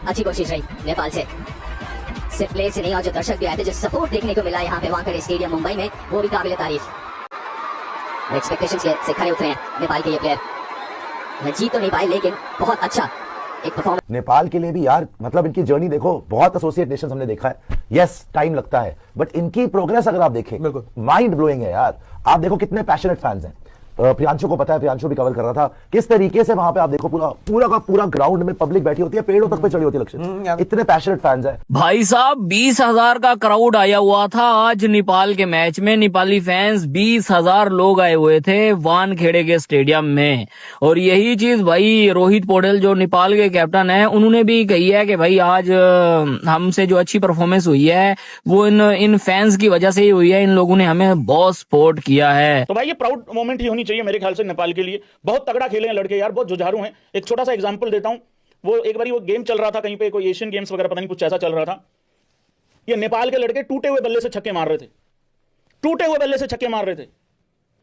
अच्छी कोशिश रही नेपाल से, सिर्फ प्लेयर से नहीं और जो दर्शक भी आए थे, जो सपोर्ट देखने को मिला यहाँ पे वानखेड़े स्टेडियम मुंबई में, वो भी काबिल तारीफ। एक्सपेक्टेशंस से खरे उतरे हैं नेपाल के ये प्लेयर। जीत तो नहीं पाए लेकिन बहुत अच्छा एक परफॉर्मेंस। नेपाल के लिए भी यार, मतलब इनकी जर्नी देखो, बहुत एसोसिएट नेशंस हमने देखा है, यस टाइम लगता है, बट इनकी प्रोग्रेस अगर आप देखें, माइंड ब्लोइंग है यार। आप देखो कितने पैशनेट फैंस हैं। प्रियांशु को पता है, प्रियांशु भी कवर कर रहा था किस तरीके से वहां पे आप देखो पूरा का पूरा ग्राउंड में पब्लिक बैठी होती है, पेड़ों तक पे चढ़ी होती है लक्ष्य, इतने पैशनेट फैंस हैं। भाई साहब 20,000 का क्राउड आया हुआ था आज नेपाल के मैच में। नेपाली फैंस 20,000 लोग आए हुए थे वानखेड़े के स्टेडियम में। और यही चीज भाई रोहित पौडेल जो नेपाल के कैप्टन है, उन्होंने भी कही है कि भाई आज हमसे जो अच्छी परफॉर्मेंस हुई है वो इन फैंस की वजह से ही हुई है। इन लोगों ने हमें बहुत सपोर्ट किया है। तो भाई ये प्राउड मोमेंट ही होनी चाहिए मेरे ख्याल से नेपाल के लिए। बहुत तगड़ा खेले हैं लड़के यार, बहुत जुझारू हैं। एक छोटा सा एग्जांपल देता हूं, वो एक बारी वो गेम चल रहा था कहीं पे, कोई एशियन गेम्स वगैरह पता नहीं कुछ ऐसा चल रहा था। ये नेपाल के लड़के टूटे हुए बल्ले से छक्के मार रहे थे, टूटे हुए बल्ले से छक्के मार रहे थे।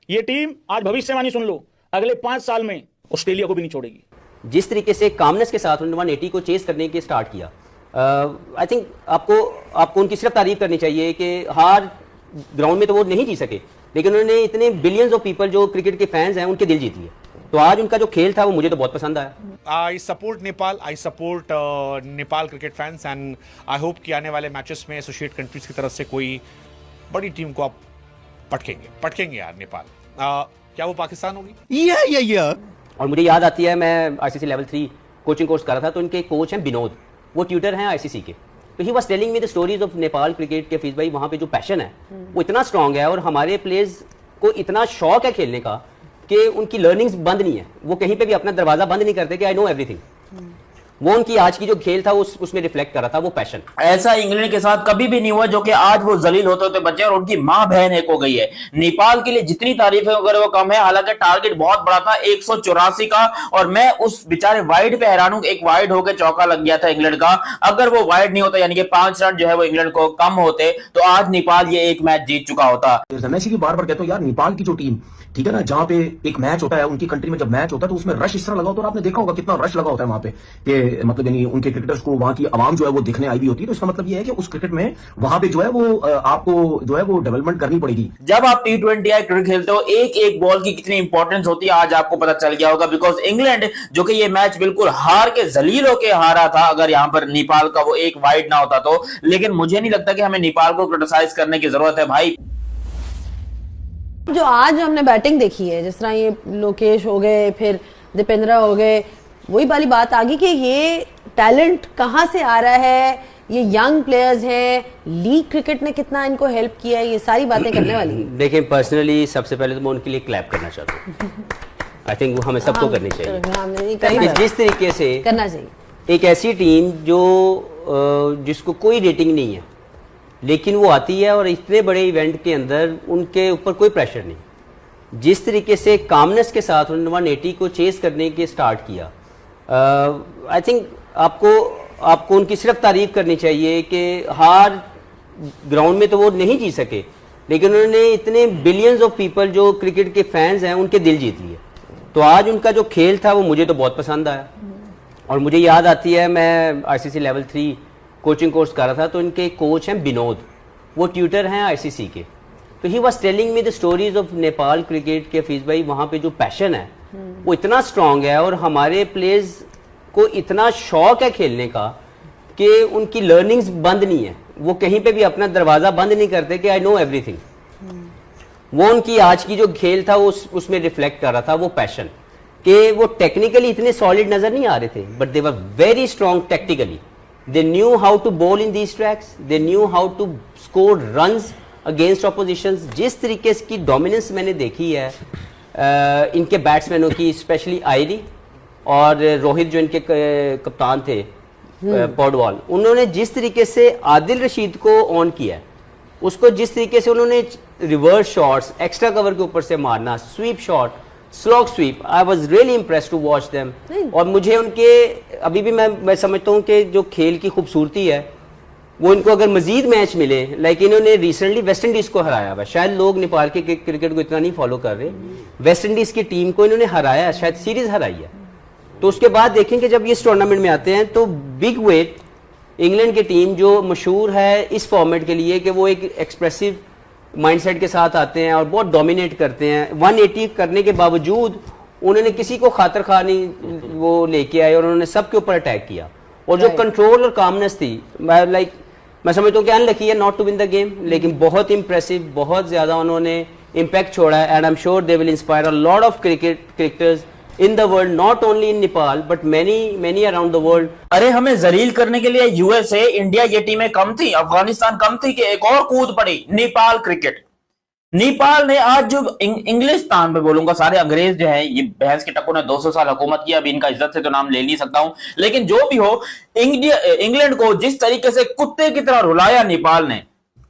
ये टीम आज भविष्यवाणी सुन लो, अगले 5 साल में ऑस्ट्रेलिया को भी नहीं छोड़ेगी। जिस तरीके से कामनेस के साथ उन्होंने 180 को चेस करने के स्टार्ट किया, आई थिंक आपको उनकी सिर्फ तारीफ करनी चाहिए कि हार ग्राउंड में तो वो नहीं जी सके, लेकिन उन्होंने इतने बिलियंस ऑफ पीपल जो क्रिकेट के फैंस हैं उनके दिल जीत लिए। तो आज उनका जो खेल था वो मुझे तो बहुत पसंद आया। I support Nepal, I support Nepal cricket fans and I hope कि आने वाले मैचेस में एसोसिएट कंट्रीज की तरफ से कोई बड़ी टीम को आप पटकेंगे यार नेपाल। क्या वो पाकिस्तान होगी? और मुझे याद आती है, मैं आईसीसी लेवल 3 कोचिंग कोर्स कर रहा था, तो उनके कोच हैं विनोद, वो ट्यूटर हैं आईसीसी के। तो he was telling me the stories of Nepal cricket के। फीस भाई वहाँ पे जो पैशन है वो इतना स्ट्रांग है और हमारे प्लेयर्स को इतना शौक है खेलने का कि उनकी लर्निंग्स बंद नहीं है। वो कहीं पे भी अपना दरवाजा बंद नहीं करते कि आई नो एवरीथिंग। वो उनकी आज की जो खेल था उसमें रिफ्लेक्ट कर रहा था वो पैशन। ऐसा इंग्लैंड के साथ कभी भी नहीं हुआ जो कि आज वो जलील होते होते बचे और उनकी मां बहन एक हो गई है। नेपाल के लिए जितनी तारीफें अगर वो कम है, हालांकि टारगेट बहुत बड़ा था 184 का, और मैं उस बेचारे वाइड पे हैरान हूं। एक वाइड होकर चौका लग गया था इंग्लैंड का। अगर वो वाइड नहीं होता, यानी कि 5 रन जो है वो इंग्लैंड को कम होते, तो आज नेपाल ये एक मैच जीत चुका होता। मैं इसीलिए बार बार कहता हूं यार, नेपाल की जो टीम, ठीक है ना, जहां पे एक मैच होता है उनकी कंट्री में, जब मैच होता है तो उसमें रश इस तरह लगा होता है, और आपने देखा होगा कितना रश लगा होता है वहां पे, कि मतलब यानी उनके क्रिकेटर्स को वहां की आवाम जो है वो दिखने आई भी होती है। तो इसका मतलब ये है कि उस क्रिकेट में वहां पे जो है वो आपको जो है वो डेवलपमेंट करनी पड़ेगी। जब आप T20 या क्रिकेट खेलते हो, एक एक बॉल की कितनी इंपॉर्टेंस होती है आज आपको पता चल गया होगा। बिकॉज इंग्लैंड जो कि ये मैच बिल्कुल हार के जलील होके हारा था, अगर यहां पर नेपाल का वो एक वाइड ना होता तो। लेकिन मुझे नहीं लगता कि हमें नेपाल को क्रिटिसाइज करने की जरूरत है भाई। जो आज हमने बैटिंग देखी है, जिस तरह ये लोकेश हो गए, फिर दीपेंद्र हो गए, वही वाली बात आ गई कि ये टैलेंट कहाँ से आ रहा है, ये यंग प्लेयर्स हैं, लीग क्रिकेट ने कितना इनको हेल्प किया है, ये सारी बातें करने वाली है। देखिए पर्सनली सबसे पहले तो मैं उनके लिए क्लैप करना चाहता हूँ। आई थिंक वो हमें सबको करनी चाहिए। जिस तरीके से करना चाहिए एक ऐसी टीम जो जिसको कोई रेटिंग नहीं है, लेकिन वो आती है और इतने बड़े इवेंट के अंदर उनके ऊपर कोई प्रेशर नहीं। जिस तरीके से कामनेस के साथ उन्होंने 180 को चेस करने के स्टार्ट किया, आई थिंक आपको उनकी सिर्फ तारीफ करनी चाहिए कि हार ग्राउंड में तो वो नहीं जी सके, लेकिन उन्होंने इतने बिलियंस ऑफ पीपल जो क्रिकेट के फैंस हैं उनके दिल जीत लिए। तो आज उनका जो खेल था वो मुझे तो बहुत पसंद आया। और मुझे याद आती है, मैं आईसीसी लेवल 3 कोचिंग कोर्स कर रहा था, तो इनके कोच हैं विनोद, वो ट्यूटर हैं आईसीसी के। तो he was telling me the stories of Nepal cricket के। फीस भाई वहाँ पे जो पैशन है वो इतना स्ट्रांग है और हमारे प्लेयर्स को इतना शौक है खेलने का कि उनकी लर्निंग्स बंद नहीं है। वो कहीं पे भी अपना दरवाजा बंद नहीं करते कि आई नो एवरीथिंग। वो उनकी आज की जो खेल था वो उसमें रिफ्लेक्ट कर रहा था वो पैशन, कि वो टेक्निकली इतने सॉलिड नजर नहीं आ रहे थे, but they were very strong tactically. They knew how to bowl in these tracks. They knew how to score runs against oppositions. जिस तरीके की डोमिनेंस मैंने देखी है इनके बैट्समैनों की, स्पेशली आयरी और रोहित जो इनके कप्तान थे पौडवाल, उन्होंने जिस तरीके से आदिल रशीद को ऑन किया, उसको जिस तरीके से उन्होंने रिवर्स शॉट्स एक्स्ट्रा कवर के ऊपर से मारना, sweep shot, slog sweep, I was really impressed to watch them. और मुझे उनके अभी भी मैं समझता हूँ कि जो खेल की खूबसूरती है वो इनको अगर मजीद मैच मिले, लाइक इन्होंने रिसेंटली वेस्ट इंडीज को हराया हुआ। शायद लोग नेपाल के क्रिकेट को इतना नहीं फॉलो कर रहे, वेस्ट इंडीज की टीम को इन्होंने हराया, शायद सीरीज हराई है। तो उसके बाद देखें कि जब ये इस टूर्नामेंट में आते हैं तो बिग वेट इंग्लैंड की टीम जो मशहूर है इस फॉर्मेट के लिए कि वो एक एक्सप्रेसिव माइंडसेट के साथ आते हैं और बहुत डोमिनेट करते हैं। 180 करने के बावजूद उन्होंने किसी को खातर खा नहीं वो लेके आए और उन्होंने सबके ऊपर अटैक किया। और जो कंट्रोल और कामनेस थी, मैं समझता हूँ कि अनलकी है not to win the game, लेकिन बहुत इंप्रेसिव, बहुत ज्यादा उन्होंने इम्पैक्ट छोड़ा है। And I am sure they will inspire a lot of cricketers in the world, not only in Nepal but many around the world. अरे हमें जलील करने के लिए यूएसए, इंडिया ये टीमें कम थी, अफगानिस्तान कम थी कि एक और कूद पड़ी नेपाल क्रिकेट। नेपाल ने आज जो इंग्लिस्तान में बोलूंगा, सारे अंग्रेज जो है, ये भैंस के टक्कों ने 200 साल हुकूमत की, अभी इनका इज्जत से तो नाम ले नहीं सकता हूं, लेकिन जो भी हो, इंग्लैंड को जिस तरीके से कुत्ते की तरह रुलाया नेपाल ने,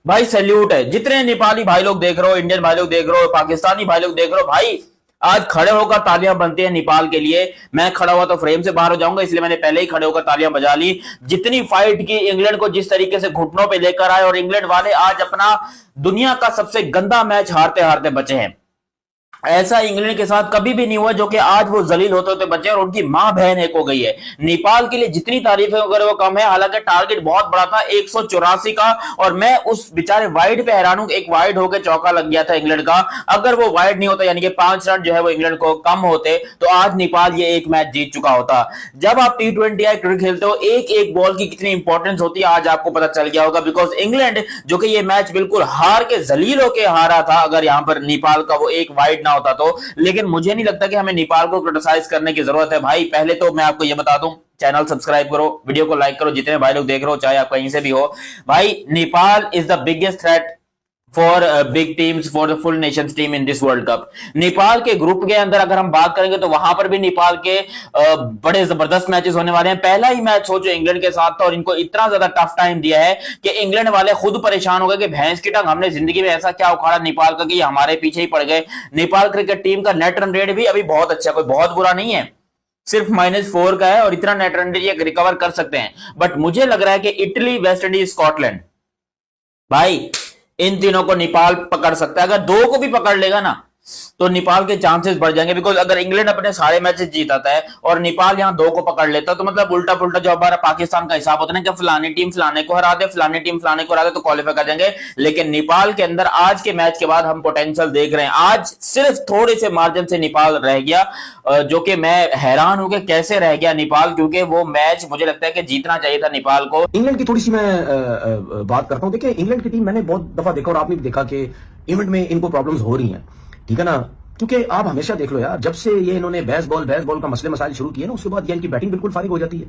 भाई सैल्यूट है। जितने नेपाली भाई लोग देख रहे हो, इंडियन भाई लोग देख रहे हो, पाकिस्तानी भाई लोग देख रहे हो, भाई आज खड़े होकर तालियां बनती हैं नेपाल के लिए। मैं खड़ा हुआ तो फ्रेम से बाहर हो जाऊंगा, इसलिए मैंने पहले ही खड़े होकर तालियां बजा ली। जितनी फाइट की, इंग्लैंड को जिस तरीके से घुटनों पे लेकर आए, और इंग्लैंड वाले आज अपना दुनिया का सबसे गंदा मैच हारते हारते बचे हैं। ऐसा इंग्लैंड के साथ कभी भी नहीं हुआ जो कि आज वो जलील होते होते बचे और उनकी मां बहन एक हो गई है। नेपाल के लिए जितनी तारीफें अगर वो कम है, हालांकि टारगेट बहुत बड़ा था 184 का, और मैं उस बेचारे वाइड पे हैरान हूं। एक वाइड होकर चौका लग गया था इंग्लैंड का। अगर वो वाइड नहीं होता, यानी कि 5 रन जो है वो इंग्लैंड को कम होते, तो आज नेपाल ये एक मैच जीत चुका होता। जब आप T20 क्रिकेट खेलते हो, एक एक बॉल की कितनी इंपॉर्टेंस होती है आज आपको पता चल गया होगा। बिकॉज इंग्लैंड जो कि ये मैच बिल्कुल हार के जलील होकर हारा था, अगर यहां पर नेपाल का वो एक वाइड होता तो। लेकिन मुझे नहीं लगता कि हमें नेपाल को क्रिटिसाइज करने की जरूरत है। भाई पहले तो मैं आपको यह बता दूं, चैनल सब्सक्राइब करो, वीडियो को लाइक करो, जितने भाई लोग देख रहे हो, चाहे आप कहीं से भी हो। भाई Nepal is the biggest threat for big teams, for the full Nations team in this world cup. Nepal के ग्रुप के अंदर अगर हम बात करेंगे तो वहां पर भी नेपाल के बड़े जबरदस्त मैचेस होने वाले हैं। पहला ही मैच सोचो इंग्लैंड के साथ था और इनको इतना ज्यादा टफ टाइम दिया है कि इंग्लैंड वाले खुद परेशान हो गए कि भैंस की टंग, हमने जिंदगी में ऐसा क्या उखाड़ा नेपाल का कि हमारे पीछे ही पड़ गए। नेपाल क्रिकेट टीम का नेट रन रेट भी अभी बहुत अच्छा, कोई बहुत बुरा नहीं है, सिर्फ -4 का है और इतना नेट रन रेट रिकवर कर सकते हैं। बट मुझे लग रहा है कि इटली, वेस्ट इंडीज, स्कॉटलैंड, भाई इन तीनों को नेपाल पकड़ सकता है। अगर 2 को भी पकड़ लेगा ना तो नेपाल के चांसेस बढ़ जाएंगे। बिकॉज अगर इंग्लैंड अपने सारे मैचेस जीताता है और नेपाल यहां 2 को पकड़ लेता है, तो मतलब उल्टा पुल्टा जो हमारा पाकिस्तान का हिसाब होता है ना कि फलानी टीम फलाने को हरा दे, फलानी टीम फलाने को हरा दे तो क्वालिफाई कर जाएंगे। लेकिन नेपाल के अंदर आज के मैच के बाद हम पोटेंशियल देख रहे हैं। आज सिर्फ थोड़े से मार्जिन से नेपाल रह गया, जो कि मैं हैरान हूं कि कैसे रह गया नेपाल, क्योंकि वो मैच मुझे लगता है कि जीतना चाहिए था नेपाल को। इंग्लैंड की थोड़ी सी मैं बात करता हूं। देखिए इंग्लैंड की टीम मैंने बहुत दफा देखा और आपने भी देखा कि इवेंट में इनको प्रॉब्लम्स हो रही हैं, ठीक है ना। क्योंकि आप हमेशा देख लो यार, जब से ये इन्होंने बेसबॉल का मसले मसाइल शुरू किए ना, उसके बाद ये इनकी बैटिंग बिल्कुल फारिग हो जाती है।